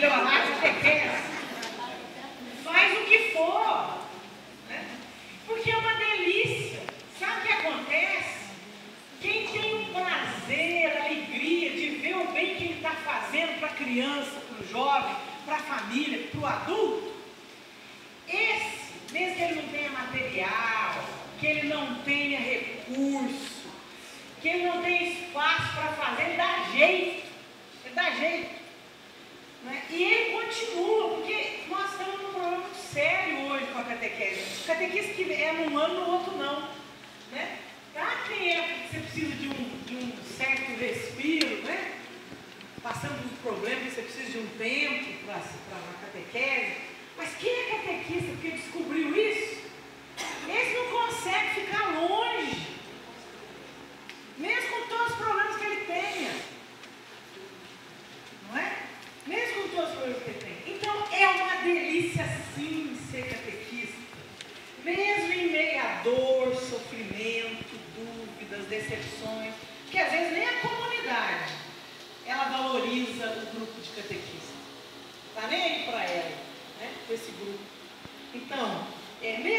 melhorar a catequese. Faz o que for, né? Porque é uma delícia. Sabe o que acontece? Quem tem o prazer, a alegria de ver o bem que ele está fazendo para a criança, para o jovem, para a família, para o adulto, esse, mesmo que ele não tenha material, que ele não tenha recurso, que ele não tenha espaço para fazer, ele dá jeito. Ele dá jeito. Né? E ele continua, porque nós estamos num problema muito sério hoje com a catequese. Catequese que é num ano, no outro não. Né? Tá? Tem época que você precisa de um certo respiro, né? Passando por problemas, você precisa de um tempo para a catequese. Mas quem é catequista porque descobriu isso? Esse não consegue ficar longe, mesmo com todos os problemas que ele tenha. Não é? Mesmo com todos os problemas que ele tem. Então é uma delícia sim ser catequista. Mesmo em meio a dor, sofrimento, dúvidas, decepções, que às vezes nem a comunidade ela valoriza o grupo de catequistas. Está nem aí para ela, né? Esse grupo. Então, mesmo